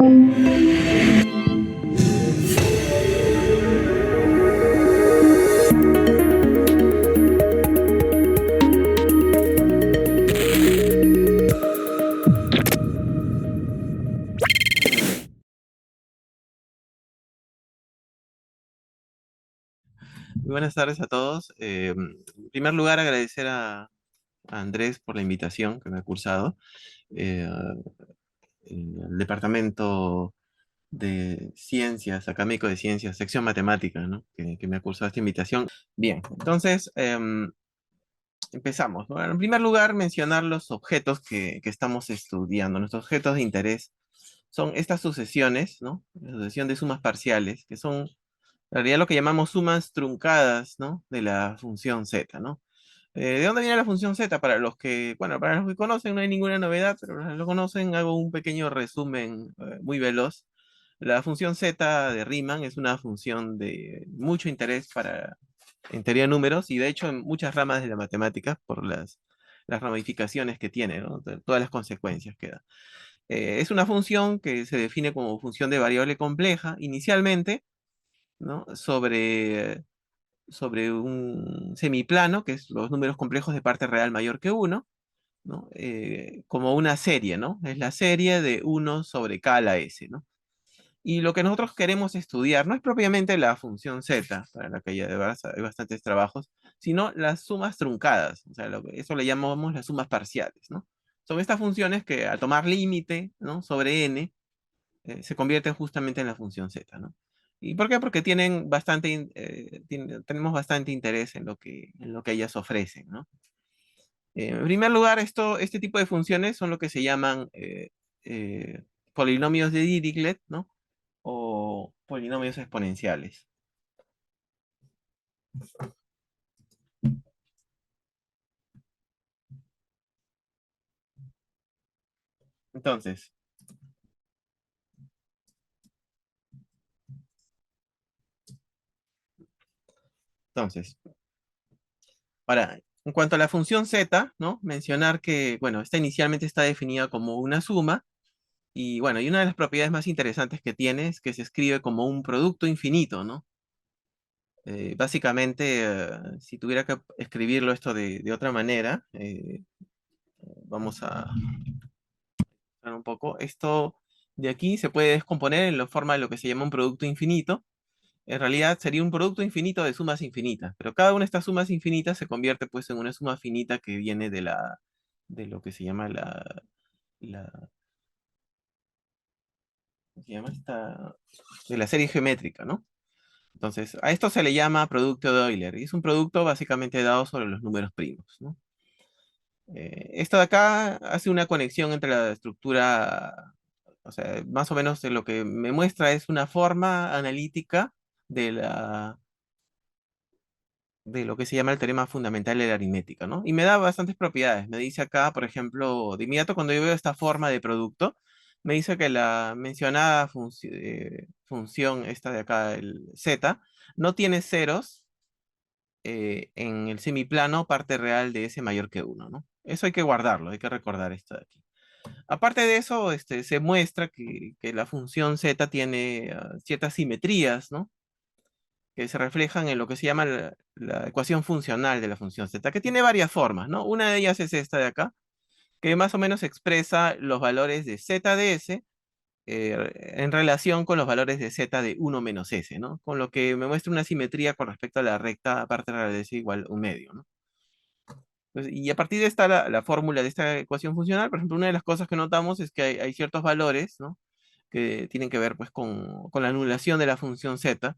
Buenas tardes a todos. En primer lugar, agradecer a Andrés por la invitación que me ha cursado. Eh, el Departamento de Ciencias, Académico de Ciencias, sección Matemática, ¿no? Que me ha cursado esta invitación. Bien, entonces empezamos, ¿no? En primer lugar, mencionar los objetos que estamos estudiando. Nuestros objetos de interés son estas sucesiones, ¿no? La sucesión de sumas parciales, que son en realidad lo que llamamos sumas truncadas, ¿no? De la función z, ¿no? ¿De dónde viene la función z? Para los que, bueno, para los que conocen no hay ninguna novedad, pero los que lo conocen hago un pequeño resumen muy veloz. La función z de Riemann es una función de mucho interés en teoría de números y de hecho en muchas ramas de la matemática por las ramificaciones que tiene, ¿no? Todas las consecuencias que da. Es una función que se define como función de variable compleja inicialmente, ¿no? Sobre un semiplano, que es los números complejos de parte real mayor que uno, ¿no? Como una serie, ¿no? Es la serie de uno sobre k a la s, ¿no? Y lo que nosotros queremos estudiar no es propiamente la función z, para la que ya hay bastantes trabajos, sino las sumas truncadas, o sea, eso le llamamos las sumas parciales, ¿no? Son estas funciones que al tomar límite, ¿no? Sobre n, se convierten justamente en la función z, ¿no? ¿Y por qué? Porque tenemos bastante interés en lo que ellas ofrecen, ¿no? En primer lugar, este tipo de funciones son lo que se llaman eh, polinomios de Dirichlet, ¿no? O polinomios exponenciales. Entonces, entonces, en cuanto a la función z, ¿no? Mencionar que, bueno, esta inicialmente está definida como una suma. Y bueno, y una de las propiedades más interesantes que tiene es que se escribe como un producto infinito, ¿no? Básicamente, si tuviera que escribirlo esto de otra manera, vamos a ver un poco. Esto de aquí se puede descomponer en la forma de lo que se llama un producto infinito. En realidad sería un producto infinito de sumas infinitas, pero cada una de estas sumas infinitas se convierte pues en una suma finita que viene de lo que se llama la, ¿cómo se llama de la serie geométrica, ¿no? Entonces, a esto se le llama producto de Euler, y es un producto básicamente dado sobre los números primos, ¿no? Esto de acá hace una conexión entre la estructura, o sea, más o menos lo que me muestra es una forma analítica de de lo que se llama el teorema fundamental de la aritmética, ¿no? Y me da bastantes propiedades. Me dice acá, por ejemplo, de inmediato cuando yo veo esta forma de producto, me dice que la mencionada función, esta de acá, el z, no tiene ceros en el semiplano parte real de s mayor que uno, ¿no? Eso hay que guardarlo, hay que recordar esto de aquí. Aparte de eso, se muestra que la función z tiene ciertas simetrías, ¿no? Que se reflejan en lo que se llama la ecuación funcional de la función z, que tiene varias formas, ¿no? Una de ellas es esta de acá, que más o menos expresa los valores de z de s en relación con los valores de z de 1 menos s, ¿no? Con lo que me muestra una simetría con respecto a la recta parte real de s igual un medio, ¿no? Entonces, y a partir de esta, la fórmula de esta ecuación funcional, por ejemplo, una de las cosas que notamos es que hay ciertos valores, ¿no? Que tienen que ver pues con la anulación de la función z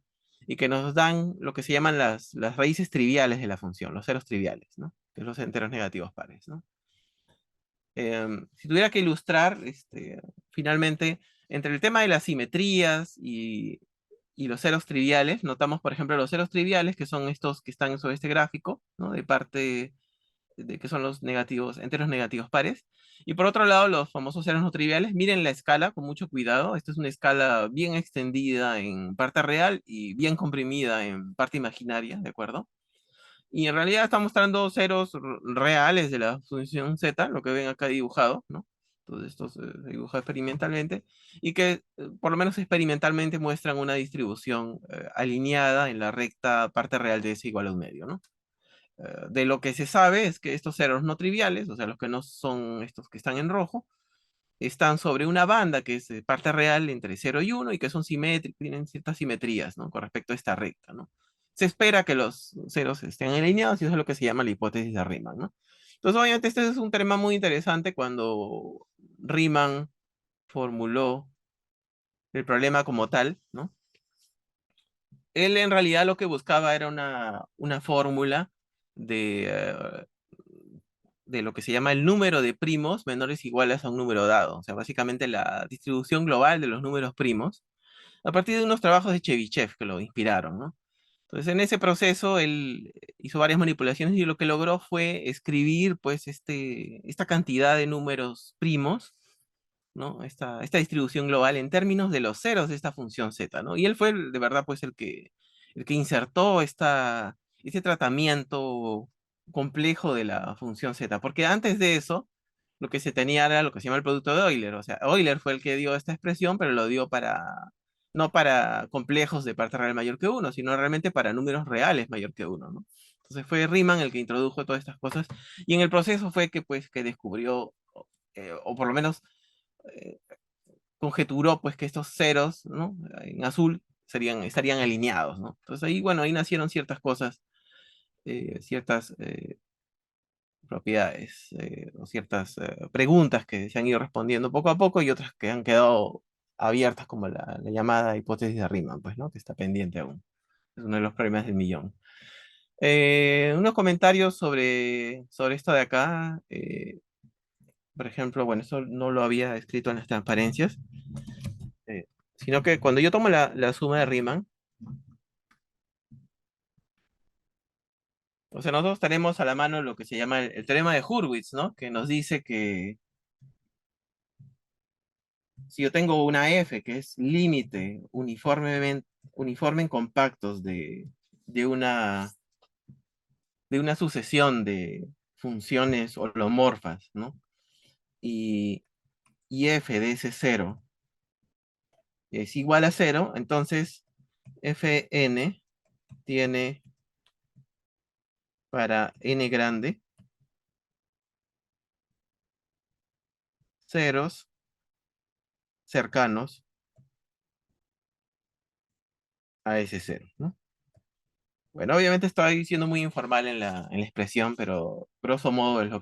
y que nos dan lo que se llaman las raíces triviales de la función, los ceros triviales, ¿no? Que son los enteros negativos pares, ¿no? Si tuviera que ilustrar, finalmente, entre el tema de las simetrías y los ceros triviales, notamos, por ejemplo, los ceros triviales, que son estos que están sobre este gráfico, ¿no? De parte de que son los negativos, enteros negativos pares. Y por otro lado, los famosos ceros no triviales. Miren la escala con mucho cuidado. Esta es una escala bien extendida en parte real y bien comprimida en parte imaginaria, ¿de acuerdo? Y en realidad está mostrando ceros reales de la función z, lo que ven acá dibujado, ¿no? Todos estos se dibujó experimentalmente y que por lo menos experimentalmente muestran una distribución alineada en la recta parte real de S igual a un medio, ¿no? De lo que se sabe es que estos ceros no triviales, o sea, los que no son estos que están en rojo, están sobre una banda que es parte real entre 0 y 1 y que son simétricos, tienen ciertas simetrías, ¿no? Con respecto a esta recta, ¿no? Se espera que los ceros estén alineados y eso es lo que se llama la hipótesis de Riemann, ¿no? Entonces, obviamente, este es un tema muy interesante cuando Riemann formuló el problema como tal, ¿no? Él en realidad lo que buscaba era una fórmula de, de lo que se llama el número de primos menores o iguales a un número dado. O sea, básicamente la distribución global de los números primos, a partir de unos trabajos de Chebyshev que lo inspiraron, ¿no? Entonces, en ese proceso, él hizo varias manipulaciones y lo que logró fue escribir, pues, esta cantidad de números primos, ¿no? Esta distribución global en términos de los ceros de esta función z, ¿no? Y él fue, de verdad, pues, el que insertó este tratamiento complejo de la función z, porque antes de eso, lo que se tenía era lo que se llama el producto de Euler, o sea, Euler fue el que dio esta expresión, pero lo dio no para complejos de parte real mayor que uno, sino realmente para números reales mayor que uno, ¿no? Entonces fue Riemann el que introdujo todas estas cosas, y en el proceso fue que, pues, que descubrió, o por lo menos eh, conjeturó pues que estos ceros, ¿no? En azul estarían alineados, ¿no? Entonces ahí, bueno, ahí nacieron ciertas cosas, ciertas propiedades o ciertas preguntas que se han ido respondiendo poco a poco y otras que han quedado abiertas como la llamada hipótesis de Riemann, pues, ¿no? Que está pendiente aún. Es uno de los problemas del millón. Unos comentarios sobre esto de acá. Por ejemplo, bueno, eso no lo había escrito en las transparencias. eh, Sino que cuando yo tomo la suma de Riemann, o sea, nosotros tenemos a la mano lo que se llama el teorema de Hurwitz, ¿no? Que nos dice que si yo tengo una f que es límite uniforme en compactos de una, de una sucesión de funciones holomorfas, ¿no? Y, y f de ese cero es igual a cero, entonces Fn tiene para n grande ceros cercanos a ese cero, ¿no? Bueno, obviamente estoy siendo muy informal en la expresión, pero grosso modo es lo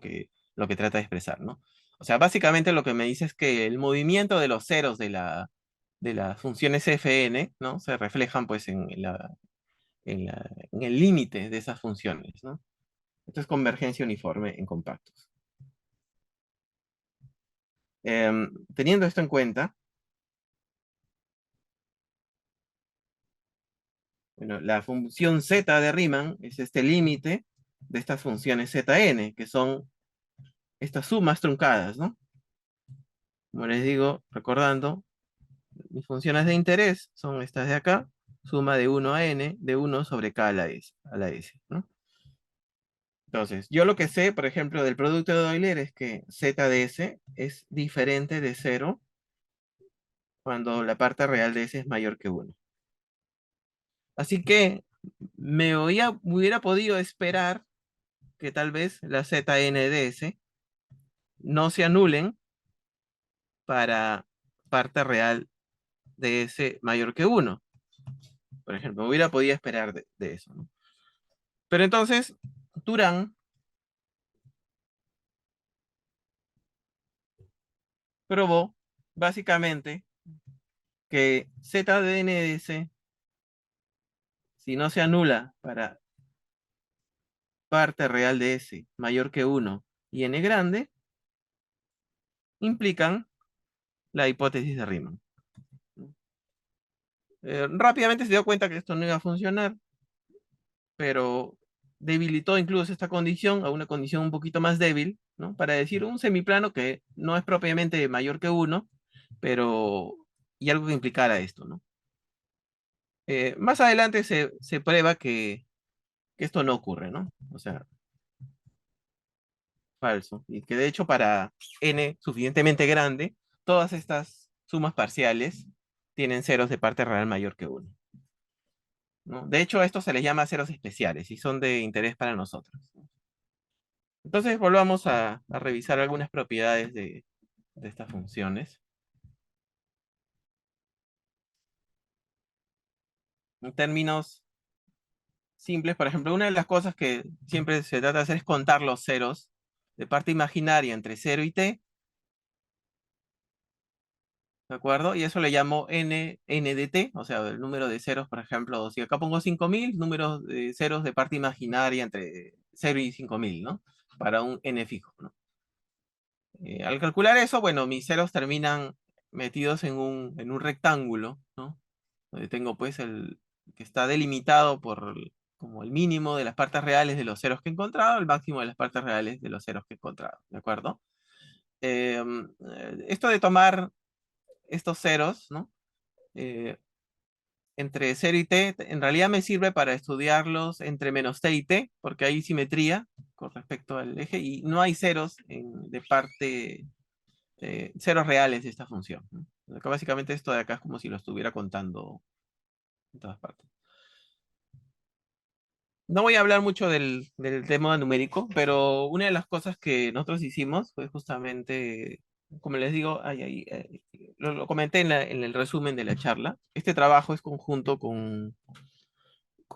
que trata de expresar, ¿no? O sea, básicamente lo que me dice es que el movimiento de los ceros de las funciones fn, ¿no? Se reflejan pues en el límite de esas funciones, ¿no? Esto es convergencia uniforme en compactos. Teniendo esto en cuenta, bueno, la función z de Riemann es este límite de estas funciones zn, que son estas sumas truncadas, ¿no? Como les digo, recordando, mis funciones de interés son estas de acá, suma de 1 a n, de 1 sobre k a la s, ¿no? Entonces, yo lo que sé, por ejemplo, del producto de Euler es que z de s es diferente de 0 cuando la parte real de s es mayor que 1. Así que hubiera podido esperar que tal vez las zn de s no se anulen para parte real de s mayor que 1. Por ejemplo, hubiera podido esperar de eso, ¿no? Pero entonces, Turán probó básicamente que z de n de s, si no se anula para parte real de s mayor que 1 y n grande, implican la hipótesis de Riemann. Rápidamente se dio cuenta que esto no iba a funcionar, pero debilitó incluso esta condición a una condición un poquito más débil, ¿no? Para decir un semiplano que no es propiamente mayor que 1, pero y algo que implicara esto, ¿no? Más adelante se prueba que esto no ocurre, ¿no? O sea, falso. Y que de hecho para n suficientemente grande, todas estas sumas parciales tienen ceros de parte real mayor que uno, ¿no? De hecho, a esto se les llama ceros especiales y son de interés para nosotros. Entonces, volvamos a revisar algunas propiedades de estas funciones. En términos simples, por ejemplo, una de las cosas que siempre se trata de hacer es contar los ceros de parte imaginaria entre 0 y t, ¿de acuerdo? Y eso le llamo n de t, o sea, el número de ceros, por ejemplo, si acá pongo 5000, números de ceros de parte imaginaria entre 0 y 5000, ¿no? Para un n fijo, ¿no? Al calcular eso, bueno, mis ceros terminan metidos en un rectángulo, ¿no? Donde tengo pues el que está delimitado por como el mínimo de las partes reales de los ceros que he encontrado, el máximo de las partes reales de los ceros que he encontrado, ¿de acuerdo? Esto de tomar estos ceros, ¿no? Eh, entre 0 y t, en realidad me sirve para estudiarlos entre menos t y t, porque hay simetría con respecto al eje y no hay ceros de parte, ceros reales de esta función, ¿no? Acá básicamente esto de acá es como si lo estuviera contando en todas partes. No voy a hablar mucho del tema numérico, pero una de las cosas que nosotros hicimos fue justamente, como les digo, lo comenté en el resumen de la charla. Este trabajo es conjunto con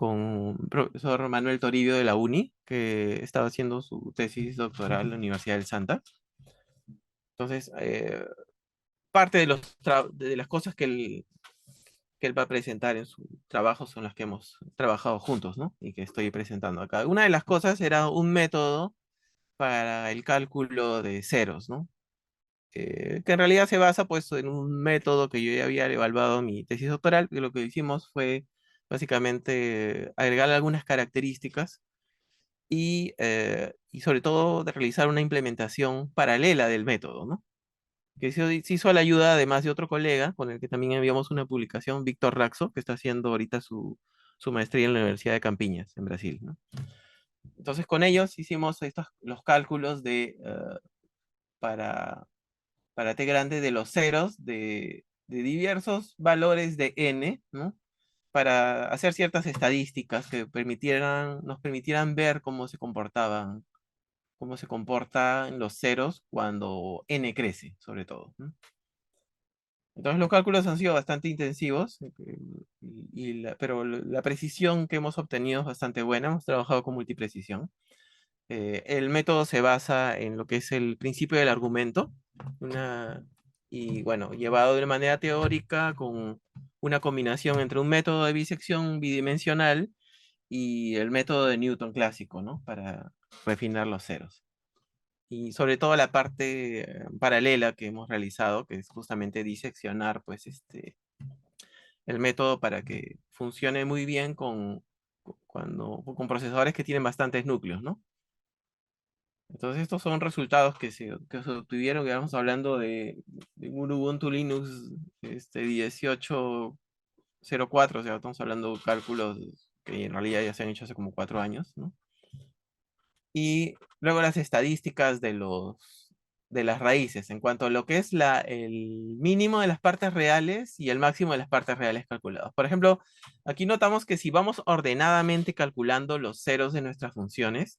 el profesor Manuel Toribio de la UNI, que estaba haciendo su tesis doctoral en la Universidad del Santa. Entonces, parte de, de las cosas que él va a presentar en su trabajo son las que hemos trabajado juntos, ¿no? Y que estoy presentando acá. Una de las cosas era un método para el cálculo de ceros, ¿no? Que en realidad se basa pues en un método que yo ya había evaluado en mi tesis doctoral, que lo que hicimos fue básicamente agregar algunas características y sobre todo de realizar una implementación paralela del método, ¿no? Que se hizo a la ayuda además de otro colega con el que también enviamos una publicación, Víctor Raxo, que está haciendo ahorita su maestría en la Universidad de Campiñas, en Brasil, ¿no? Entonces con ellos hicimos los cálculos para, para t grande de los ceros de diversos valores de n, ¿no? Para hacer ciertas estadísticas que nos permitieran ver cómo se comportan los ceros cuando n crece, sobre todo, ¿no? Entonces los cálculos han sido bastante intensivos, pero la precisión que hemos obtenido es bastante buena. Hemos trabajado con multiprecisión. El método se basa en lo que es el principio del argumento, y bueno, llevado de una manera teórica con una combinación entre un método de bisección bidimensional y el método de Newton clásico, ¿no? Para refinar los ceros. Y sobre todo la parte paralela que hemos realizado, que es justamente diseccionar, pues, el método para que funcione muy bien con procesadores que tienen bastantes núcleos, ¿no? Entonces estos son resultados que se obtuvieron, digamos, hablando de un Ubuntu Linux 18.04, o sea, estamos hablando de cálculos que en realidad ya se han hecho hace como 4 años, ¿no? Y luego las estadísticas de las raíces, en cuanto a lo que es el mínimo de las partes reales y el máximo de las partes reales calculados. Por ejemplo, aquí notamos que si vamos ordenadamente calculando los ceros de nuestras funciones,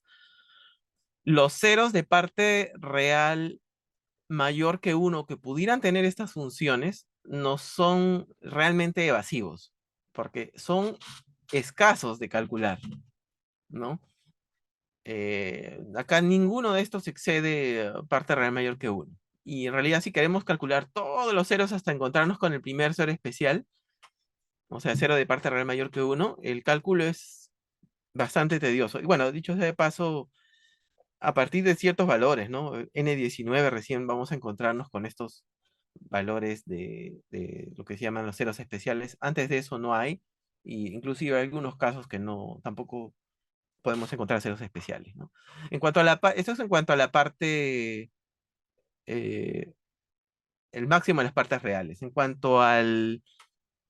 los ceros de parte real mayor que uno que pudieran tener estas funciones no son realmente evasivos, porque son escasos de calcular, ¿no? Acá ninguno de estos excede parte real mayor que uno. Y en realidad si queremos calcular todos los ceros hasta encontrarnos con el primer cero especial, o sea, cero de parte real mayor que uno, el cálculo es bastante tedioso. Y bueno, dicho sea de paso, a partir de ciertos valores, ¿no? N19 recién vamos a encontrarnos con estos valores de lo que se llaman los ceros especiales. Antes de eso no hay, y inclusive hay algunos casos que no, tampoco podemos encontrar ceros especiales, ¿no? Esto es en cuanto a la parte, eh, el máximo de las partes reales. En cuanto al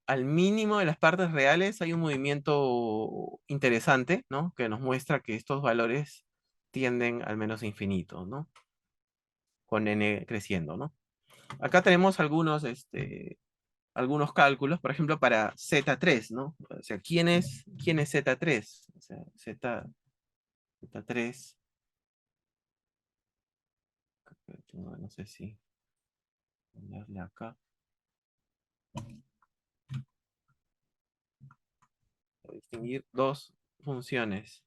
mínimo de las partes reales, hay un movimiento interesante, ¿no? Que nos muestra que estos valores tienden al menos a infinito, ¿no? Con n creciendo, ¿no? Acá tenemos algunos cálculos, por ejemplo, para Z3, ¿no? O sea, ¿quién es Z3? O sea, Z3, no sé si ponerle acá, distinguir dos funciones.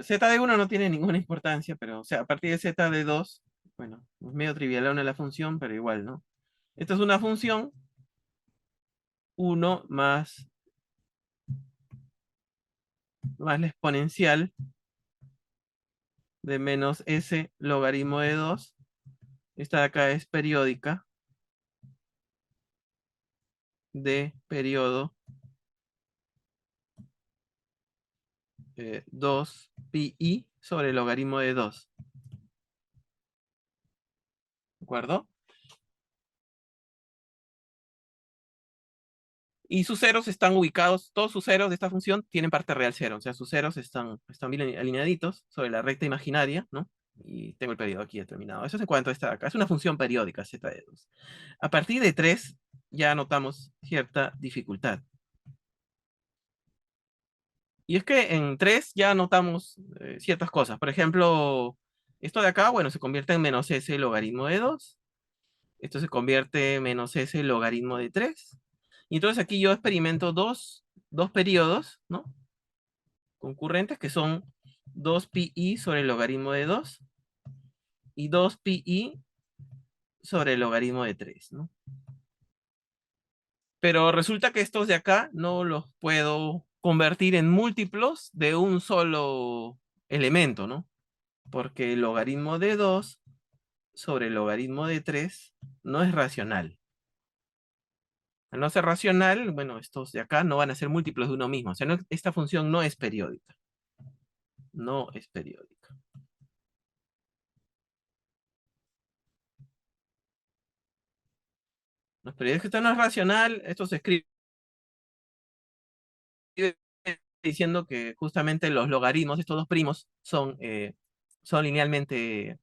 Z de 1 no tiene ninguna importancia, pero, o sea, a partir de Z de 2, bueno, es medio trivialona la función, pero igual, ¿no? Esta es una función, 1 más la exponencial de menos s logaritmo de 2. Esta de acá es periódica de periodo 2 pi sobre el logaritmo de 2. ¿De acuerdo? Y sus ceros están ubicados, todos sus ceros de esta función tienen parte real cero, o sea, sus ceros están bien alineaditos sobre la recta imaginaria, ¿no? Y tengo el periodo aquí determinado. Eso es en cuanto a esta de acá. Es una función periódica, z de 2. A partir de 3 ya notamos cierta dificultad. Y es que en 3 ya notamos ciertas cosas. Por ejemplo, esto de acá, bueno, se convierte en menos s logaritmo de 2. Esto se convierte en menos s logaritmo de 3. Y entonces aquí yo experimento dos periodos, ¿no? Concurrentes que son 2 pi sobre el logaritmo de 2 y 2 pi sobre el logaritmo de 3, ¿no? Pero resulta que estos de acá no los puedo convertir en múltiplos de un solo elemento, ¿no? Porque el logaritmo de 2 sobre el logaritmo de 3 no es racional. Al no ser racional, bueno, estos de acá no van a ser múltiplos de uno mismo. O sea, esta función no es periódica. No es periódica. No es periódica, esto no es racional. Esto se escribe diciendo que justamente los logaritmos, estos dos primos, son linealmente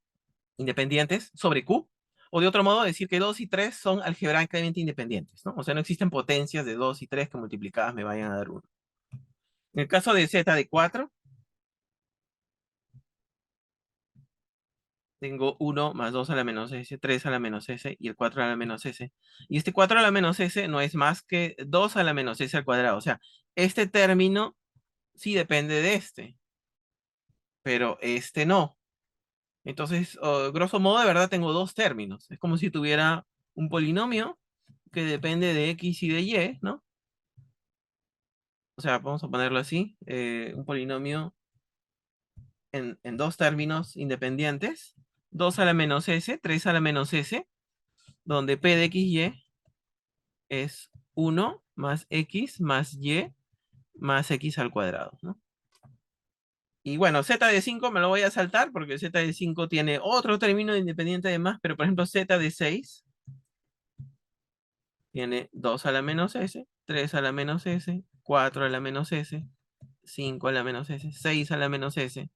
independientes sobre Q. O de otro modo, decir que 2 y 3 son algebraicamente independientes, ¿no? O sea, no existen potencias de 2 y 3 que multiplicadas me vayan a dar 1. En el caso de z de 4, tengo 1 más 2 a la menos s, 3 a la menos s y el 4 a la menos s. Y este 4 a la menos s no es más que 2 a la menos s al cuadrado. O sea, este término sí depende de este, pero este no. Entonces, grosso modo, de verdad tengo dos términos. Es como si tuviera un polinomio que depende de x y de y, ¿no? O sea, vamos a ponerlo así, un polinomio en dos términos independientes, 2 a la menos s, 3 a la menos s, donde p de x y es 1 más x más y más x al cuadrado, ¿no? Y bueno, z de 5 me lo voy a saltar porque z de 5 tiene otro término independiente además, pero por ejemplo z de 6 tiene 2 a la menos s, 3 a la menos s, 4 a la menos s, 5 a la menos s, 6 a la menos s.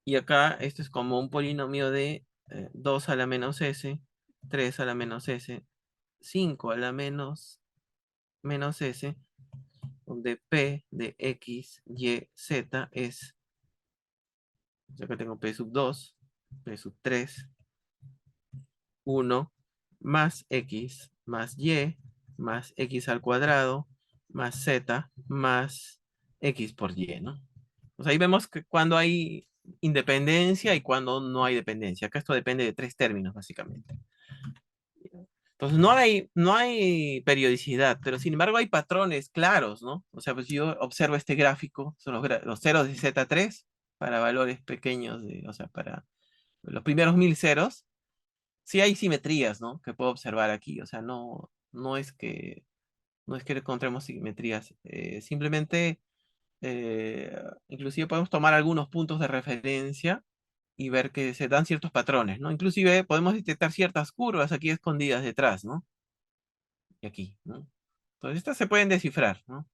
Y acá esto es como un polinomio de 2 a la menos s, 3 a la menos s, 5 a la menos s, donde p de x, y, z es, yo acá tengo p sub 2, p sub 3, 1 más x más y más x al cuadrado más z más x por y, ¿no? Pues ahí vemos que cuando hay independencia y cuando no hay dependencia. Acá esto depende de tres términos, básicamente. Entonces no hay periodicidad, pero sin embargo hay patrones claros, ¿no? O sea, pues yo observo este gráfico, son los ceros de Z3 para valores pequeños, o sea, para los primeros 1000 ceros. Sí hay simetrías, ¿no? Que puedo observar aquí. O sea, no es que encontremos simetrías. Simplemente, inclusive podemos tomar algunos puntos de referencia y ver que se dan ciertos patrones, ¿no? Inclusive podemos detectar ciertas curvas aquí escondidas detrás, ¿no? Y aquí, ¿no? Entonces estas se pueden descifrar, ¿no?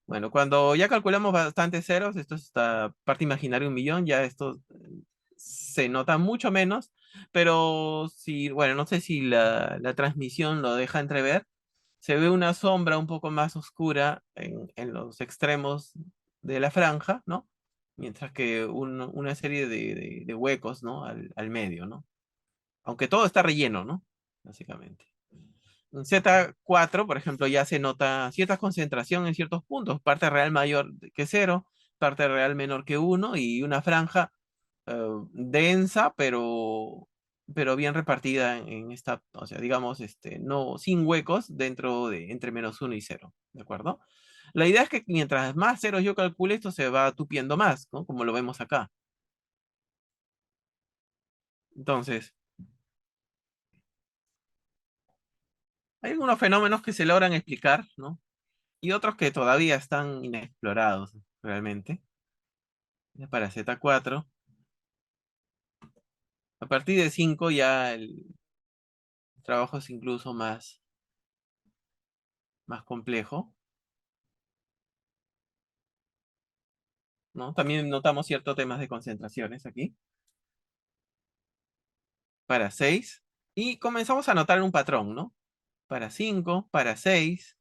Bueno, cuando ya calculamos bastantes ceros, esto es esta parte imaginaria 1 millón, ya esto se nota mucho menos, pero si, bueno, no sé si la transmisión lo deja entrever, se ve una sombra un poco más oscura en los extremos de la franja, ¿no? Mientras que una serie de huecos, ¿no? Al medio, ¿no? Aunque todo está relleno, ¿no? Básicamente. En Z4, por ejemplo, ya se nota cierta concentración en ciertos puntos, parte real mayor que cero, parte real menor que uno y una franja densa, pero bien repartida en esta, o sea, digamos, no, sin huecos dentro de entre -1 y 0, ¿de acuerdo? La idea es que mientras más ceros yo calcule, esto se va tupiendo más, ¿no? Como lo vemos acá. Entonces, hay algunos fenómenos que se logran explicar, ¿no? Y otros que todavía están inexplorados realmente. Ya para Z4, a partir de 5 ya el trabajo es incluso más complejo, ¿no? También notamos ciertos temas de concentraciones aquí. Para 6 y comenzamos a notar un patrón, ¿no? Para 5 para 6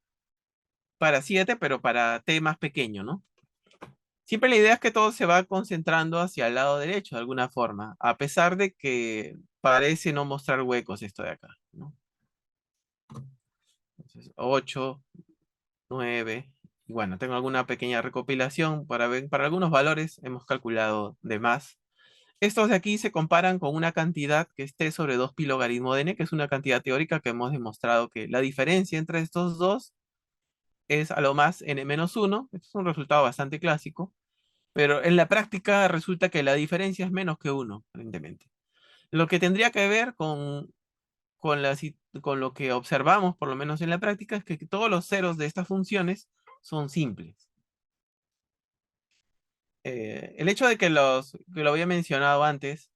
para 7 pero para T más pequeño, ¿no? Siempre la idea es que todo se va concentrando hacia el lado derecho de alguna forma, a pesar de que parece no mostrar huecos esto de acá, ¿no? Entonces, 8, 9, y bueno, tengo alguna pequeña recopilación para ver, para algunos valores hemos calculado de más. Estos de aquí se comparan con una cantidad que esté sobre 2 pi logaritmo de n, que es una cantidad teórica que hemos demostrado que la diferencia entre estos dos es a lo más n-1. Esto es un resultado bastante clásico, pero en la práctica resulta que la diferencia es menos que 1, aparentemente. Lo que tendría que ver con lo que observamos, por lo menos en la práctica, es que todos los ceros de estas funciones son simples. El hecho de que lo había mencionado antes,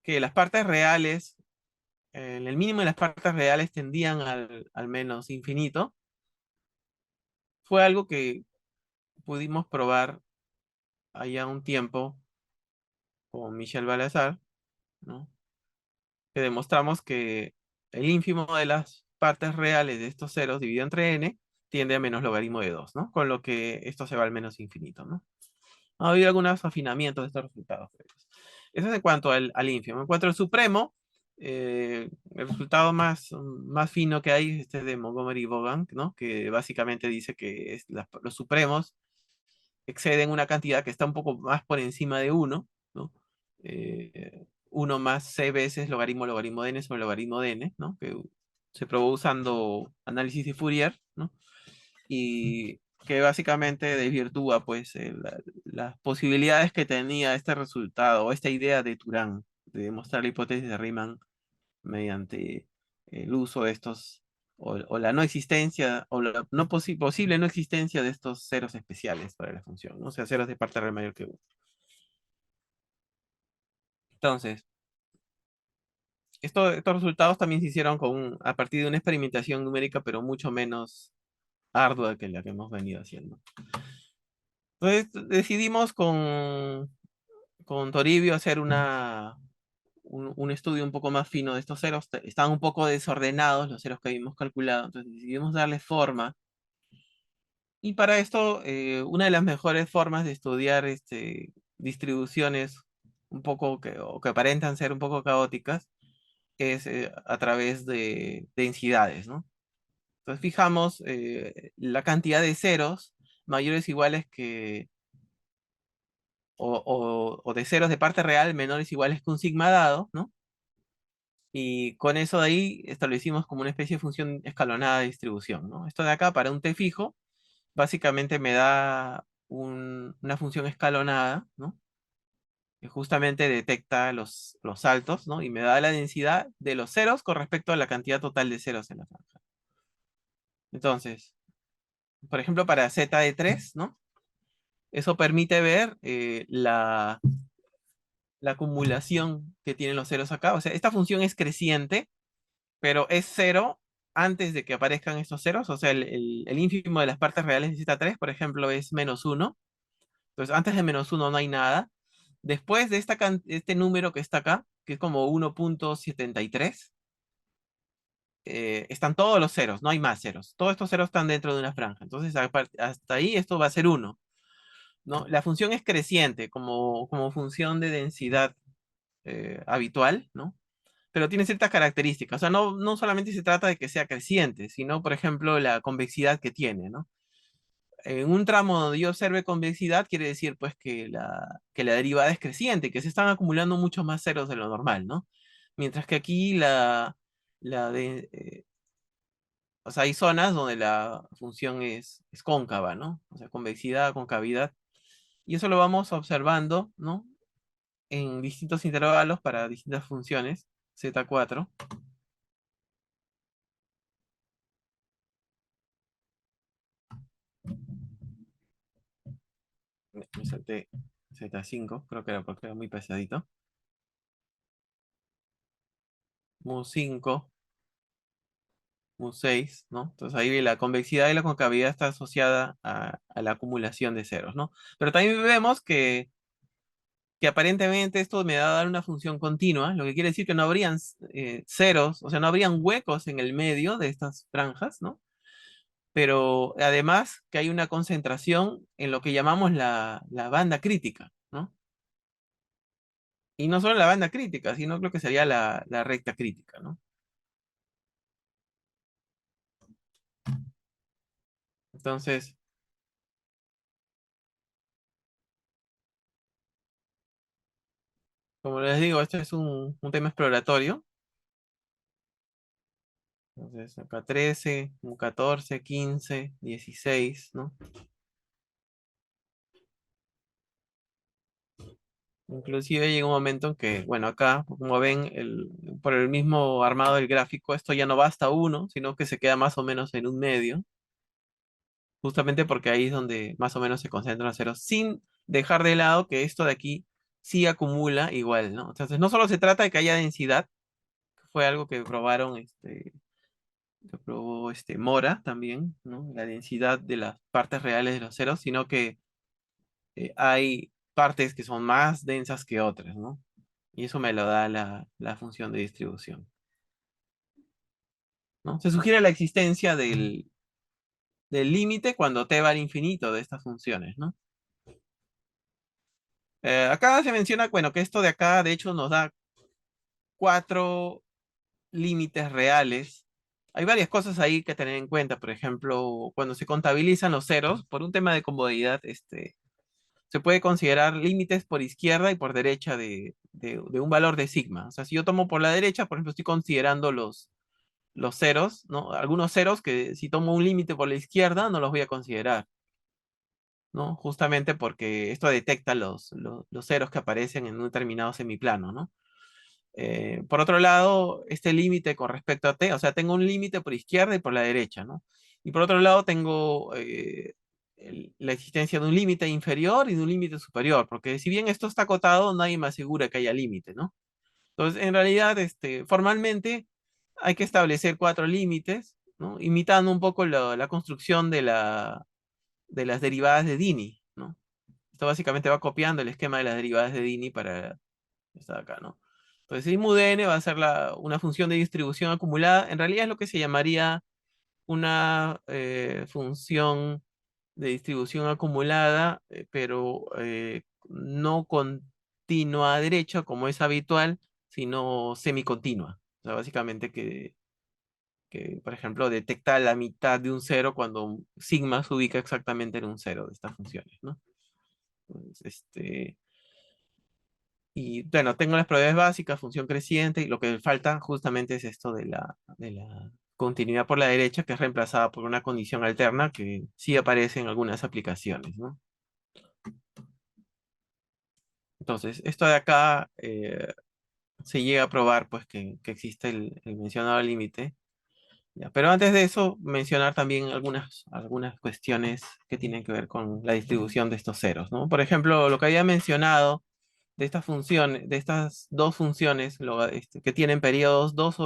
que las partes reales, en el mínimo de las partes reales tendían al menos infinito, fue algo que pudimos probar allá un tiempo con Michel Balazar, ¿no? Que demostramos que el ínfimo de las partes reales de estos ceros dividido entre n tiende a menos logaritmo de 2, ¿no? Con lo que esto se va al menos infinito, ¿no? Ha habido algunos afinamientos de estos resultados. Eso es en cuanto al ínfimo. En cuanto al supremo, el resultado más fino que hay es este de Montgomery Vaughan, ¿no? Que básicamente dice que los supremos exceden una cantidad que está un poco más por encima de 1, ¿no? 1 más c veces logaritmo de n sobre logaritmo de n, ¿no? Que se probó usando análisis de Fourier, ¿no? Y que básicamente desvirtúa pues las posibilidades que tenía este resultado o esta idea de Turán de demostrar la hipótesis de Riemann mediante el uso de estos o la no existencia o la posible no existencia de estos ceros especiales para la función, ¿no? O sea, ceros de parte real mayor que 1. Entonces, estos resultados también se hicieron a partir de una experimentación numérica, pero mucho menos ardua que la que hemos venido haciendo. Entonces decidimos con Toribio hacer un estudio un poco más fino de estos ceros. Estaban un poco desordenados los ceros que habíamos calculado, entonces decidimos darle forma. Y para esto, una de las mejores formas de estudiar distribuciones un poco o que aparentan ser un poco caóticas es a través de densidades, ¿no? Entonces fijamos la cantidad de ceros mayores o iguales que, o de ceros de parte real menores o iguales que un sigma dado, ¿no? Y con eso de ahí establecimos como una especie de función escalonada de distribución, ¿no? Esto de acá para un t fijo, básicamente me da una función escalonada, ¿no? Que justamente detecta los saltos, ¿no? Y me da la densidad de los ceros con respecto a la cantidad total de ceros en la franja. Entonces, por ejemplo, para z de 3, ¿no? Eso permite ver la acumulación que tienen los ceros acá. O sea, esta función es creciente, pero es cero antes de que aparezcan estos ceros, o sea, el ínfimo de las partes reales de Z3, por ejemplo, es -1. Entonces, antes de -1 no hay nada. Después de este número que está acá, que es como 1,73, están todos los ceros, no hay más ceros. Todos estos ceros están dentro de una franja. Entonces, hasta ahí esto va a ser 1, ¿no? La función es creciente como función de densidad habitual, ¿no? Pero tiene ciertas características. O sea, no solamente se trata de que sea creciente, sino, por ejemplo, la convexidad que tiene, ¿no? En un tramo donde yo observe convexidad, quiere decir, pues, que la derivada es creciente, que se están acumulando muchos más ceros de lo normal, ¿no? Mientras que aquí o sea, hay zonas donde la función es cóncava, ¿no? O sea, convexidad, concavidad. Y eso lo vamos observando, ¿no? En distintos intervalos para distintas funciones, Z4. Me salté Z5, creo que era porque era muy pesadito. Mu5, Mu6, ¿no? Entonces ahí la convexidad y la concavidad está asociada a la acumulación de ceros, ¿no? Pero también vemos que aparentemente esto me va a dar una función continua, lo que quiere decir que no habrían ceros, o sea, no habrían huecos en el medio de estas franjas, ¿no? Pero además que hay una concentración en lo que llamamos la banda crítica, ¿no? Y no solo la banda crítica, sino creo que sería la recta crítica, ¿no? Entonces, como les digo, este es un tema exploratorio. Entonces, acá 13, un 14, 15, 16, ¿no? Inclusive llega un momento en que, bueno, acá, como ven, por el mismo armado del gráfico, esto ya no va hasta 1, sino que se queda más o menos en un medio, justamente porque ahí es donde más o menos se concentran los ceros, sin dejar de lado que esto de aquí sí acumula igual, ¿no? Entonces, no solo se trata de que haya densidad, que fue algo que probaron, que probó Mora también, ¿no? La densidad de las partes reales de los ceros, sino que hay partes que son más densas que otras, ¿no? Y eso me lo da la función de distribución, ¿no? Se sugiere la existencia del límite cuando t va al infinito de estas funciones, ¿no? Acá se menciona, bueno, que esto de acá, de hecho, nos da 4 límites reales. Hay varias cosas ahí que tener en cuenta. Por ejemplo, cuando se contabilizan los ceros, por un tema de comodidad, se puede considerar límites por izquierda y por derecha de un valor de sigma. O sea, si yo tomo por la derecha, por ejemplo, estoy considerando los ceros, ¿no? Algunos ceros que si tomo un límite por la izquierda no los voy a considerar, ¿no? Justamente porque esto detecta los ceros que aparecen en un determinado semiplano, ¿no? Por otro lado, este límite con respecto a t, o sea, tengo un límite por izquierda y por la derecha, ¿no? Y por otro lado tengo la existencia de un límite inferior y de un límite superior, porque si bien esto está acotado, nadie me asegura que haya límite, ¿no? Entonces, en realidad, formalmente hay que establecer 4 límites, ¿no? Imitando un poco la construcción de las derivadas de Dini, ¿no? Esto básicamente va copiando el esquema de las derivadas de Dini para esta de acá, ¿no? Entonces, IMUDN va a ser una función de distribución acumulada. En realidad es lo que se llamaría una función de distribución acumulada, pero no continua a derecha como es habitual, sino semicontinua. O sea, básicamente que, por ejemplo, detecta la mitad de un cero cuando sigma se ubica exactamente en un cero de estas funciones, ¿no? Entonces, y bueno, tengo las propiedades básicas, función creciente, y lo que falta justamente es esto de la continuidad por la derecha, que es reemplazada por una condición alterna que sí aparece en algunas aplicaciones, ¿no? Entonces, esto de acá se llega a probar pues que existe el mencionado límite. Ya, pero antes de eso, mencionar también algunas cuestiones que tienen que ver con la distribución de estos ceros, ¿no? Por ejemplo, lo que había mencionado de esta función, de estas dos funciones que tienen periodos 2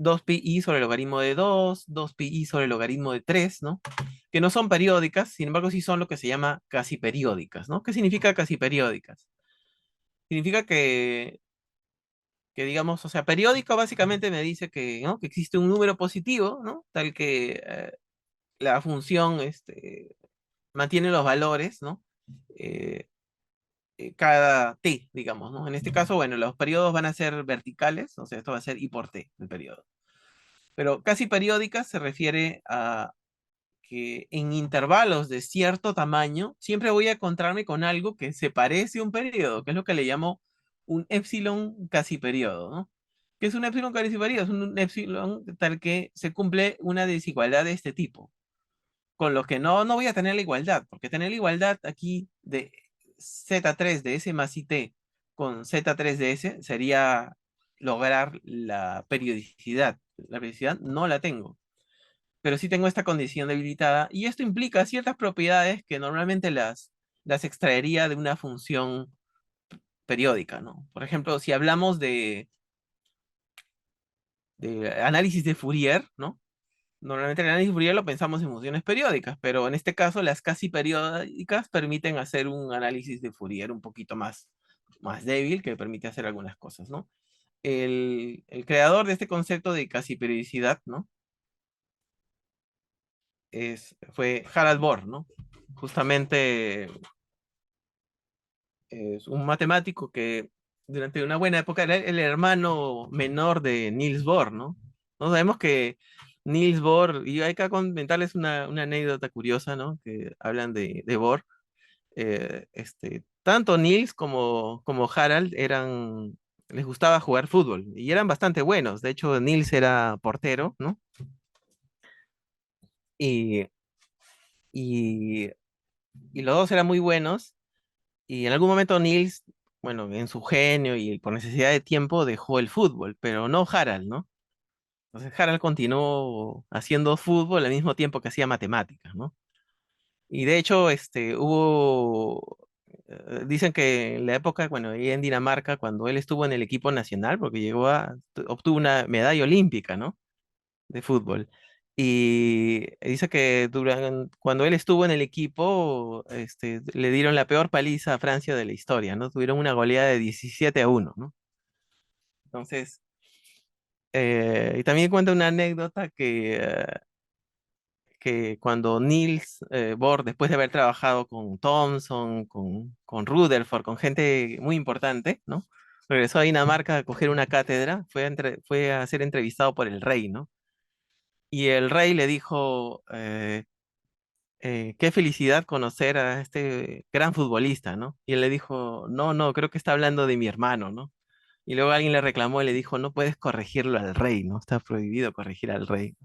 2pi sobre el logaritmo de 2, 2pi sobre el logaritmo de 3, ¿no? Que no son periódicas, sin embargo sí son lo que se llama casi periódicas, ¿no? ¿Qué significa casi periódicas? Significa que digamos, o sea, periódico básicamente me dice que, ¿no? Que existe un número positivo, ¿no? Tal que la función mantiene los valores, ¿no? Eh, cada t, digamos, ¿no? En este caso, bueno, los periodos van a ser verticales, o sea, esto va a ser i por t, el periodo. Pero casi periódica se refiere a que en intervalos de cierto tamaño siempre voy a encontrarme con algo que se parece a un periodo, que es lo que le llamo un epsilon casi periodo, ¿no? ¿Qué es un epsilon casi periodo? Es un epsilon tal que se cumple una desigualdad de este tipo, con lo que no voy a tener la igualdad, porque tener la igualdad aquí de Z3 de S más IT con Z3 de S sería lograr la periodicidad. La periodicidad no la tengo, pero sí tengo esta condición debilitada y esto implica ciertas propiedades que normalmente las extraería de una función periódica, ¿no? Por ejemplo, si hablamos de análisis de Fourier, ¿no? Normalmente el análisis de Fourier lo pensamos en funciones periódicas, pero en este caso las casi periódicas permiten hacer un análisis de Fourier un poquito más débil que permite hacer algunas cosas, ¿no? El creador de este concepto de casi periodicidad, ¿no? Fue Harald Bohr, ¿no? Justamente es un matemático que durante una buena época era el hermano menor de Niels Bohr, ¿no? No sabemos que Niels Bohr, y hay que comentarles una anécdota curiosa, ¿no? Que hablan de Bohr. Tanto Niels como Harald les gustaba jugar fútbol y eran bastante buenos. De hecho, Niels era portero, ¿no? Y, y, y los dos eran muy buenos. Y en algún momento Niels, bueno, en su genio y por necesidad de tiempo, dejó el fútbol, pero no Harald, ¿no? Entonces Harald continuó haciendo fútbol al mismo tiempo que hacía matemáticas, ¿no? Y de hecho, dicen que en la época, bueno, ahí en Dinamarca, cuando él estuvo en el equipo nacional, porque obtuvo una medalla olímpica, ¿no? De fútbol. Y dice que cuando él estuvo en el equipo, le dieron la peor paliza a Francia de la historia, ¿no? Tuvieron una goleada de 17-1, ¿no? Entonces, y también cuenta una anécdota que cuando Niels Bohr, después de haber trabajado con Thomson, con Rutherford, con gente muy importante, ¿no? Regresó a Dinamarca a coger una cátedra, fue a ser entrevistado por el rey, ¿no? Y el rey le dijo, qué felicidad conocer a este gran futbolista, ¿no? Y él le dijo, no, no, creo que está hablando de mi hermano, ¿no? Y luego alguien le reclamó y le dijo, no puedes corregirlo al rey, ¿no? Está prohibido corregir al rey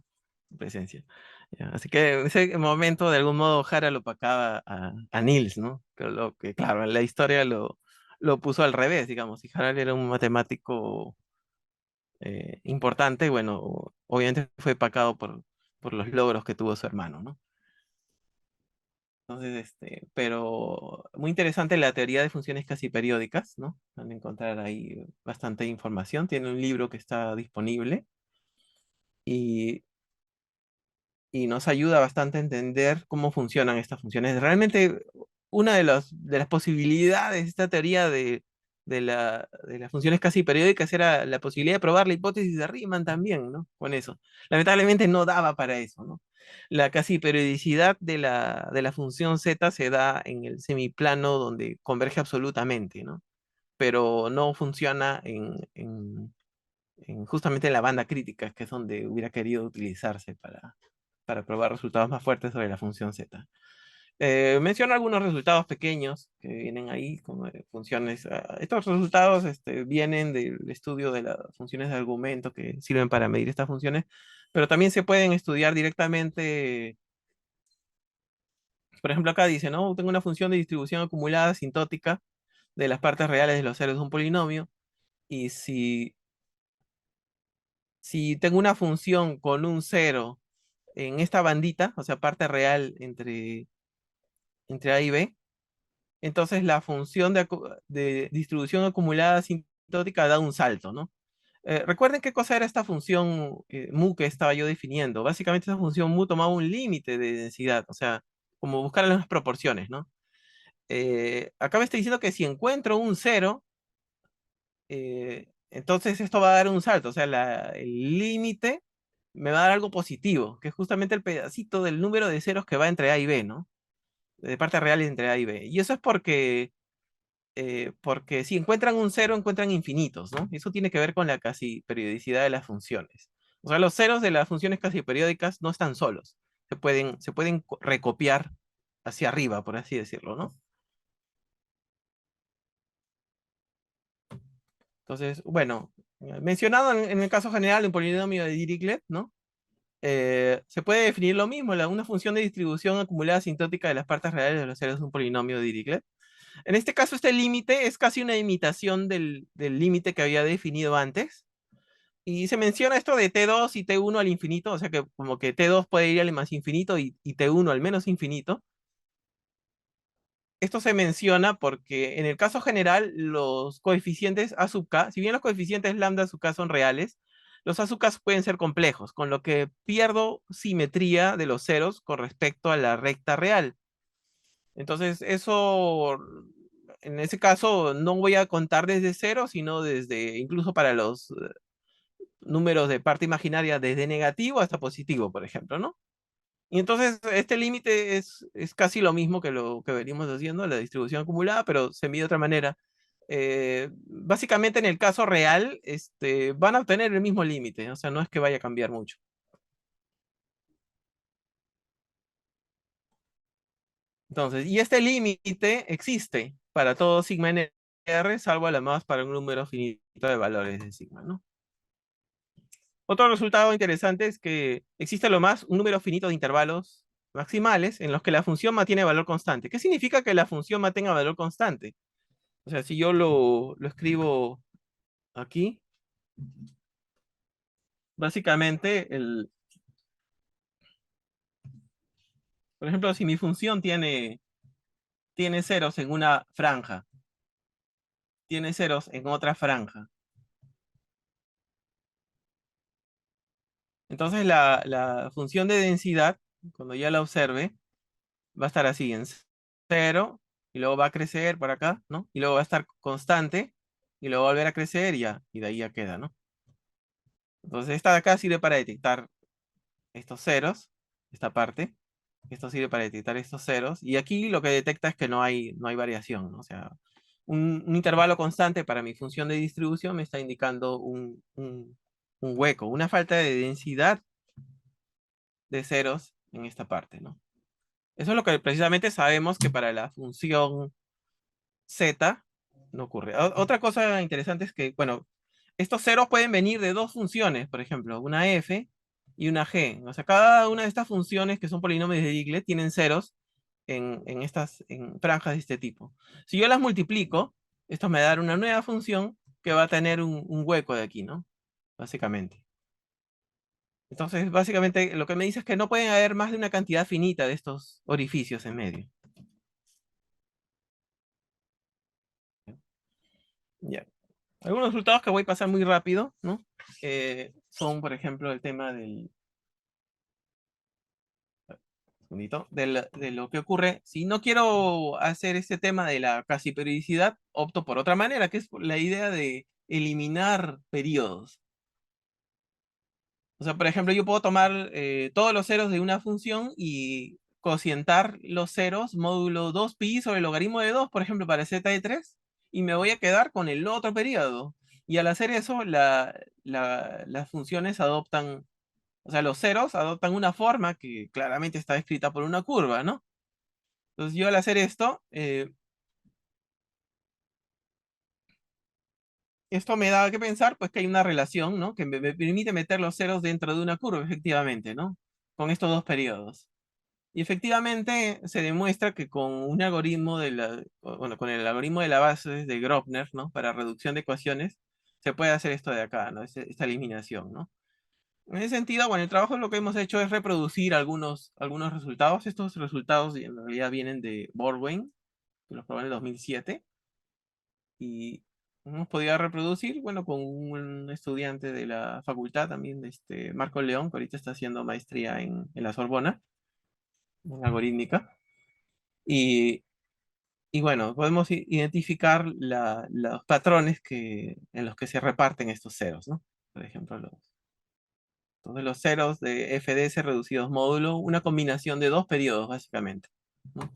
en presencia. Ya, así que en ese momento, de algún modo, Jara lo opacaba a Niels, ¿no? Pero lo que, claro, en la historia lo puso al revés, digamos. Y Harald era un matemático importante, bueno, obviamente fue opacado por los logros que tuvo su hermano, ¿no? Entonces, pero muy interesante la teoría de funciones casi periódicas, ¿no? Van a encontrar ahí bastante información. Tiene un libro que está disponible y, y nos ayuda bastante a entender cómo funcionan estas funciones. Realmente, una de las posibilidades de esta teoría de las funciones casi periódicas era la posibilidad de probar la hipótesis de Riemann también, ¿no? Con eso. Lamentablemente no daba para eso, ¿no? La casi periodicidad de la función z se da en el semiplano donde converge absolutamente, ¿no? Pero no funciona justamente en la banda crítica, que es donde hubiera querido utilizarse para probar resultados más fuertes sobre la función z. Menciono algunos resultados pequeños que vienen ahí como funciones. Estos resultados vienen del estudio de las funciones de argumento que sirven para medir estas funciones, pero también se pueden estudiar directamente. Por ejemplo, acá dice, ¿no? Tengo una función de distribución acumulada asintótica de las partes reales de los ceros de un polinomio, y si tengo una función con un cero en esta bandita, o sea, parte real entre A y B, entonces la función de distribución acumulada asintótica da un salto, ¿no? Recuerden qué cosa era esta función mu que estaba yo definiendo. Básicamente esta función mu tomaba un límite de densidad, o sea, como buscar las proporciones, ¿no? Acá me está diciendo que si encuentro un cero, entonces esto va a dar un salto, o sea, el límite me va a dar algo positivo, que es justamente el pedacito del número de ceros que va entre A y B, ¿no? De parte real entre A y B. Y eso es porque si encuentran un cero, encuentran infinitos, ¿no? Eso tiene que ver con la casi periodicidad de las funciones. O sea, los ceros de las funciones casi periódicas no están solos. Se pueden recopiar hacia arriba, por así decirlo, ¿no? Entonces, bueno, mencionado en el caso general de un polinomio de Dirichlet, ¿no? Se puede definir lo mismo, una función de distribución acumulada asintótica de las partes reales de los ceros de un polinomio de Dirichlet. En este caso, este límite es casi una imitación del límite que había definido antes. Y se menciona esto de T2 y T1 al infinito, o sea que como que T2 puede ir al más infinito y T1 al menos infinito. Esto se menciona porque en el caso general los coeficientes A sub k, si bien los coeficientes lambda sub k son reales, los A sub k pueden ser complejos, con lo que pierdo simetría de los ceros con respecto a la recta real. Entonces eso, en ese caso, no voy a contar desde cero, sino desde, incluso para los números de parte imaginaria, desde negativo hasta positivo, por ejemplo, ¿no? Y entonces este límite es casi lo mismo que lo que venimos haciendo, la distribución acumulada, pero se mide de otra manera. Básicamente en el caso real, van a obtener el mismo límite, o sea, no es que vaya a cambiar mucho. Entonces, y este límite existe para todo sigma n r, salvo la más para un número finito de valores de sigma, ¿no? Otro resultado interesante es que existe lo más un número finito de intervalos maximales en los que la función mantiene valor constante. ¿Qué significa que la función mantenga valor constante? O sea, si yo lo escribo aquí, básicamente, por ejemplo, si mi función tiene ceros en una franja, tiene ceros en otra franja, entonces la función de densidad, cuando ya la observe, va a estar así en cero, y luego va a crecer por acá, ¿no? Y luego va a estar constante, y luego va a volver a crecer y de ahí ya queda, ¿no? Entonces esta de acá sirve para detectar estos ceros, esta parte. Esto sirve para detectar estos ceros. Y aquí lo que detecta es que no hay variación, ¿no? O sea, un intervalo constante para mi función de distribución me está indicando un hueco, una falta de densidad de ceros en esta parte, ¿no? Eso es lo que precisamente sabemos que para la función z no ocurre. Otra cosa interesante es que, bueno, estos ceros pueden venir de dos funciones, por ejemplo, una f y una g. O sea, cada una de estas funciones que son polinomios de Dirichlet tienen ceros en franjas de este tipo. Si yo las multiplico, esto me da una nueva función que va a tener un hueco de aquí, ¿no? Básicamente. Entonces, básicamente lo que me dice es que no pueden haber más de una cantidad finita de estos orificios en medio. Ya. Algunos resultados que voy a pasar muy rápido, ¿no? Son, por ejemplo, el tema de lo que ocurre. Si no quiero hacer este tema de la casi periodicidad, opto por otra manera, que es la idea de eliminar periodos. O sea, por ejemplo, yo puedo tomar todos los ceros de una función y cocientar los ceros módulo 2pi sobre el logaritmo de 2, por ejemplo, para z de 3, y me voy a quedar con el otro periodo. Y al hacer eso, las funciones adoptan, o sea, los ceros adoptan una forma que claramente está descrita por una curva, ¿no? Entonces yo al hacer esto, esto me da que pensar, pues que hay una relación, ¿no? Que me permite meter los ceros dentro de una curva, efectivamente, ¿no? Con estos dos periodos. Y efectivamente se demuestra que con un algoritmo bueno, con el algoritmo de la base de Grobner, ¿no? Para reducción de ecuaciones, se puede hacer esto de acá, ¿no? Esta eliminación, ¿no? En ese sentido, bueno, el trabajo lo que hemos hecho es reproducir algunos resultados. Estos resultados en realidad vienen de Borwein, que los probó en el 2007. hemos podido reproducir, bueno, con un estudiante de la facultad también, Marco León, que ahorita está haciendo maestría en la Sorbona, en algorítmica. Y, y bueno, podemos identificar los patrones en los que se reparten estos ceros, ¿no? Por ejemplo, entonces los ceros de FDS reducidos módulo, una combinación de dos periodos, básicamente, ¿no?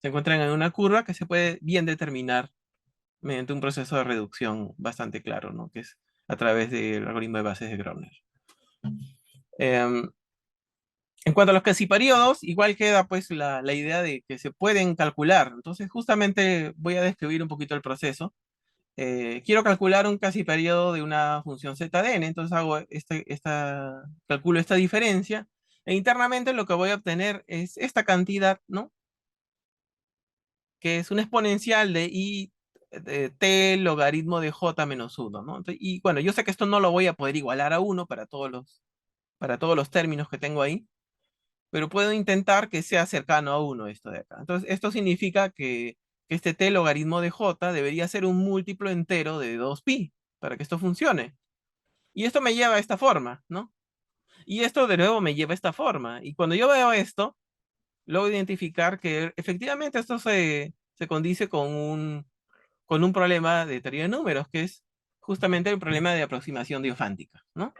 Se encuentran en una curva que se puede bien determinar mediante un proceso de reducción bastante claro, ¿no? Que es a través del algoritmo de bases de Grobner. Em, en cuanto a los casi periodos, igual queda pues la idea de que se pueden calcular. Entonces, justamente voy a describir un poquito el proceso. Quiero calcular un casi periodo de una función ZN, entonces hago calculo esta diferencia, e internamente lo que voy a obtener es esta cantidad, ¿no? Que es una exponencial de I de t logaritmo de j menos 1, ¿no? Y bueno, yo sé que esto no lo voy a poder igualar a 1 para todos los términos que tengo ahí, pero puedo intentar que sea cercano a 1 esto de acá. Entonces, esto significa que este t logaritmo de j debería ser un múltiplo entero de 2pi para que esto funcione. Y esto me lleva a esta forma, ¿no? Y esto de nuevo me lleva a esta forma. Y cuando yo veo esto, logro identificar que efectivamente esto se condice con un problema de teoría de números, que es justamente el problema de aproximación diofántica, ¿no?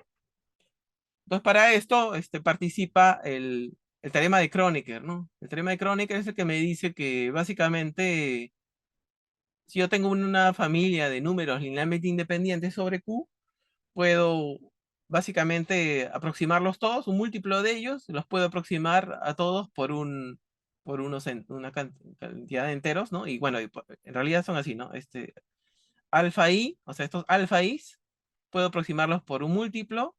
Entonces, para esto participa el teorema de Kronecker, ¿no? El teorema de Kronecker es el que me dice que básicamente, si yo tengo una familia de números linealmente independientes sobre Q, puedo básicamente aproximarlos todos, un múltiplo de ellos, los puedo aproximar a todos una cantidad de enteros, ¿no? Y bueno, en realidad son así, ¿no? Alfa i, o sea, estos alfa i's, puedo aproximarlos por un múltiplo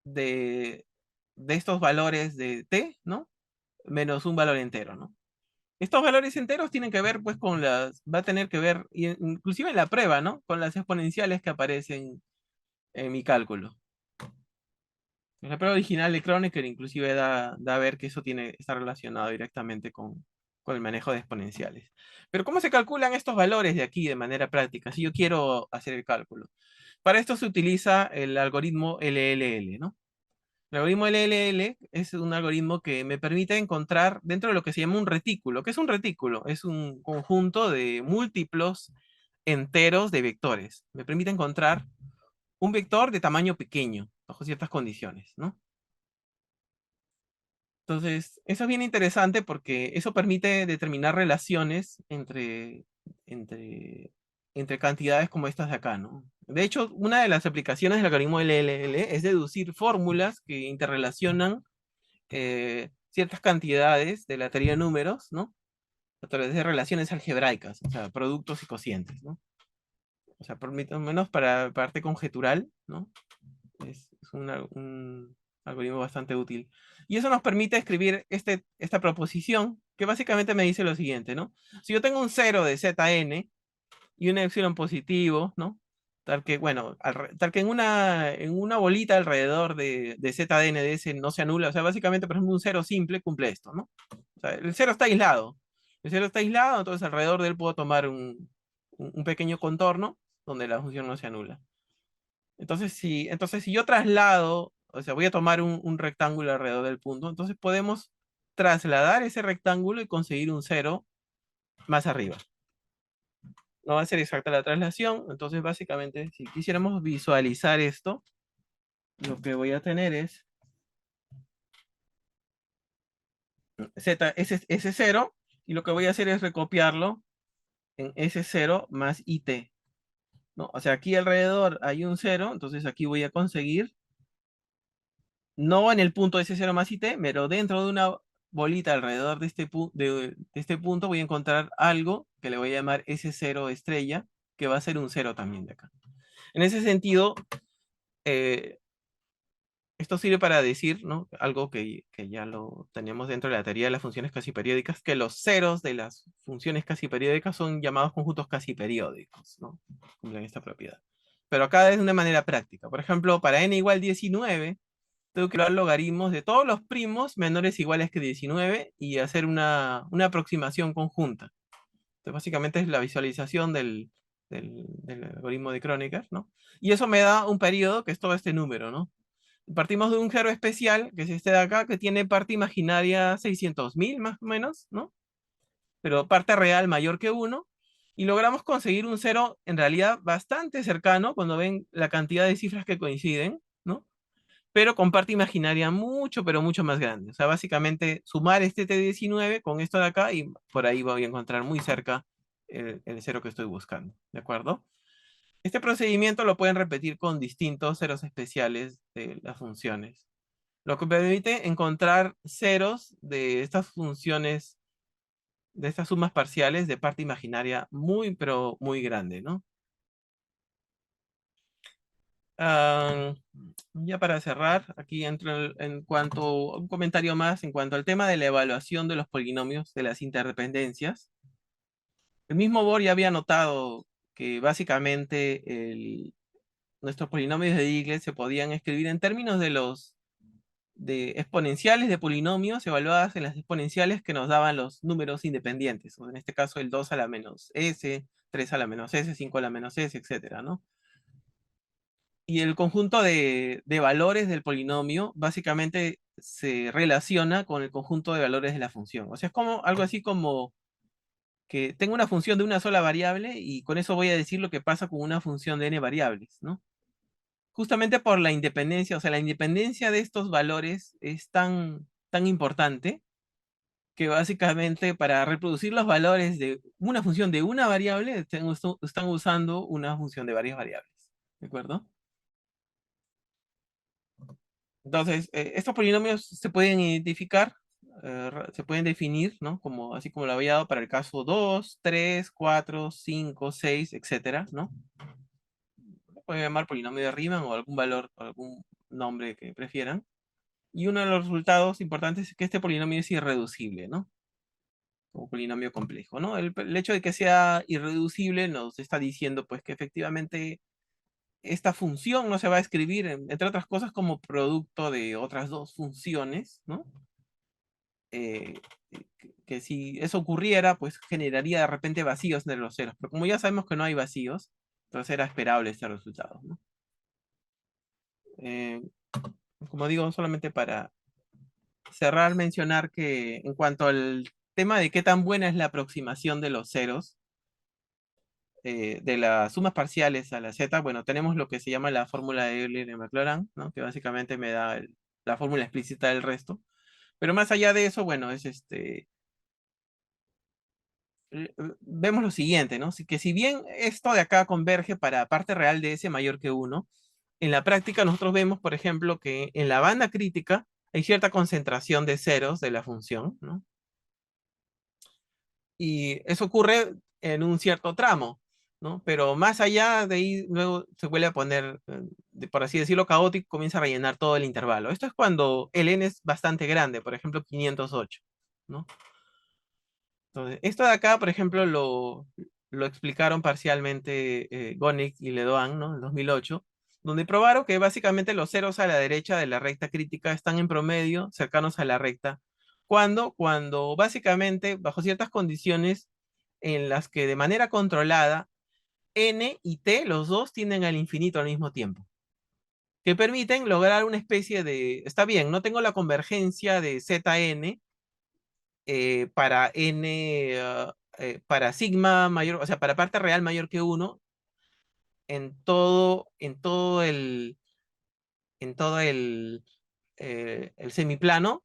de, de estos valores de t, ¿no? Menos un valor entero, ¿no? Estos valores enteros tienen que ver, pues, va a tener que ver, inclusive en la prueba, ¿no? Con las exponenciales que aparecen en mi cálculo. En la prueba original de Kronecker inclusive da a ver que eso está relacionado directamente con el manejo de exponenciales. Pero ¿cómo se calculan estos valores de aquí de manera práctica? Si yo quiero hacer el cálculo. Para esto se utiliza el algoritmo LLL, ¿no? El algoritmo LLL es un algoritmo que me permite encontrar dentro de lo que se llama un retículo. ¿Qué es un retículo? Es un conjunto de múltiplos enteros de vectores. Me permite encontrar un vector de tamaño pequeño, bajo ciertas condiciones, ¿no? Entonces, eso es bien interesante porque eso permite determinar relaciones entre, entre cantidades como estas de acá, ¿no? De hecho, una de las aplicaciones del algoritmo LLL es deducir fórmulas que interrelacionan ciertas cantidades de la teoría de números, ¿no? A través de relaciones algebraicas, o sea, productos y cocientes, ¿no? O sea, por lo menos para parte conjetural, ¿no? Es un algoritmo bastante útil. Y eso nos permite escribir esta proposición, que básicamente me dice lo siguiente, ¿no? Si yo tengo un cero de Zn y un epsilon positivo, ¿no? Tal que, bueno, tal que en una bolita alrededor de Zn de ese no se anula. O sea, básicamente, por ejemplo, un cero simple cumple esto, ¿no? O sea, el cero está aislado. El cero está aislado, entonces alrededor de él puedo tomar un pequeño contorno donde la función no se anula. Entonces, si yo traslado, o sea, voy a tomar un rectángulo alrededor del punto, entonces podemos trasladar ese rectángulo y conseguir un cero más arriba. No va a ser exacta la traslación, entonces básicamente, si quisiéramos visualizar esto, lo que voy a tener es ese cero, y lo que voy a hacer es recopiarlo en ese cero más IT, ¿no? O sea, aquí alrededor hay un cero, entonces aquí voy a conseguir no en el punto de ese 0 más IT, pero dentro de una bolita alrededor de este punto voy a encontrar algo que le voy a llamar S0 estrella, que va a ser un 0 también de acá. En ese sentido, eh, esto sirve para decir, ¿no? Algo que ya lo tenemos dentro de la teoría de las funciones casi periódicas, que los ceros de las funciones casi periódicas son llamados conjuntos casi periódicos, ¿no? Cumplen esta propiedad. Pero acá es de una manera práctica. Por ejemplo, para n igual 19, tengo que dar logaritmos de todos los primos menores o iguales que 19 y hacer una aproximación conjunta. Entonces, básicamente es la visualización del algoritmo de Kronecker, ¿no? Y eso me da un periodo que es todo este número, ¿no? Partimos de un cero especial, que es este de acá, que tiene parte imaginaria 600.000 más o menos, ¿no? Pero parte real mayor que uno, y logramos conseguir un cero en realidad bastante cercano cuando ven la cantidad de cifras que coinciden, ¿no? Pero con parte imaginaria mucho, pero mucho más grande. O sea, básicamente sumar este T19 con esto de acá y por ahí voy a encontrar muy cerca el cero que estoy buscando, ¿de acuerdo? Este procedimiento lo pueden repetir con distintos ceros especiales de las funciones, lo que permite encontrar ceros de estas funciones, de estas sumas parciales de parte imaginaria muy, pero muy grande, ¿no? Ah, ya para cerrar, aquí entro en cuanto, un comentario más en cuanto al tema de la evaluación de los polinomios de las interdependencias. El mismo Bohr ya había notado que básicamente nuestros polinomios de Dirichlet se podían escribir en términos de los de exponenciales de polinomios evaluadas en las exponenciales que nos daban los números independientes, o en este caso el 2 a la menos s, 3 a la menos s, 5 a la menos s, etcétera, ¿no? Y el conjunto de valores del polinomio básicamente se relaciona con el conjunto de valores de la función. O sea, es como algo así como que tengo una función de una sola variable y con eso voy a decir lo que pasa con una función de n variables, ¿no? Justamente por la independencia, o sea, la independencia de estos valores es tan importante que básicamente para reproducir los valores de una función de una variable están usando una función de varias variables, ¿de acuerdo? Entonces, estos polinomios se pueden identificar, se pueden definir, ¿no? Como, así como lo había dado para el caso 2, 3, 4, 5, 6, etcétera, ¿no? Pueden llamar polinomio de Riemann o algún valor, o algún nombre que prefieran. Y uno de los resultados importantes es que este polinomio es irreducible, ¿no? Como polinomio complejo, ¿no? El hecho de que sea irreducible nos está diciendo, pues, que efectivamente esta función no se va a escribir, entre otras cosas, como producto de otras dos funciones, ¿no? eh, que si eso ocurriera, pues generaría de repente vacíos entre los ceros. Pero como ya sabemos que no hay vacíos, entonces era esperable este resultado, ¿no? Eh, como digo, solamente para cerrar, mencionar que en cuanto al tema de qué tan buena es la aproximación de los ceros, de las sumas parciales a la z, bueno, tenemos lo que se llama la fórmula de Euler y Maclaurin, ¿no? Que básicamente me da la fórmula explícita del resto. Pero más allá de eso, bueno, es vemos lo siguiente, ¿no? Que si bien esto de acá converge para parte real de S mayor que uno, en la práctica nosotros vemos, por ejemplo, que en la banda crítica hay cierta concentración de ceros de la función, ¿no? Y eso ocurre en un cierto tramo, ¿no? Pero más allá de ahí, luego se vuelve a poner, por así decirlo, caótico, comienza a rellenar todo el intervalo. Esto es cuando el n es bastante grande, por ejemplo, 508, ¿no? Entonces, esto de acá, por ejemplo, lo explicaron parcialmente Gonick y Ledoan, ¿no? En 2008, donde probaron que básicamente los ceros a la derecha de la recta crítica están en promedio cercanos a la recta. Cuando básicamente, bajo ciertas condiciones en las que de manera controlada, n y t, los dos tienden al infinito al mismo tiempo, que permiten lograr una especie de, está bien, no tengo la convergencia de Zn, para n, para sigma mayor, o sea, para parte real mayor que uno en todo el semiplano.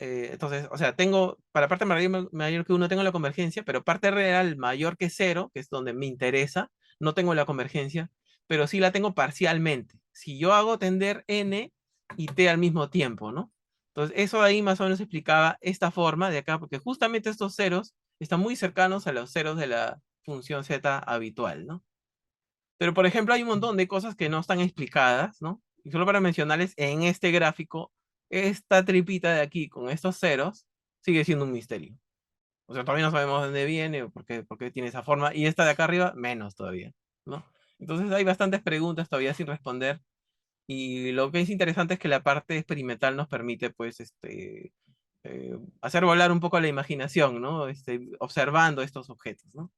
Entonces, o sea, tengo, para parte mayor que uno tengo la convergencia, pero parte real mayor que cero, que es donde me interesa, no tengo la convergencia, pero sí la tengo parcialmente. Si yo hago tender n y t al mismo tiempo, ¿no? Entonces, eso ahí más o menos explicaba esta forma de acá, porque justamente estos ceros están muy cercanos a los ceros de la función z habitual, ¿no? Pero, por ejemplo, hay un montón de cosas que no están explicadas, ¿no? Y solo para mencionarles, en este gráfico, esta tripita de aquí con estos ceros sigue siendo un misterio. O sea, todavía no sabemos de dónde viene o por qué tiene esa forma. Y esta de acá arriba, menos todavía, ¿no? Entonces hay bastantes preguntas todavía sin responder. Y lo que es interesante es que la parte experimental nos permite, pues, hacer volar un poco la imaginación, ¿no? Observando estos objetos, ¿no?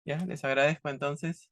Ya, les agradezco entonces.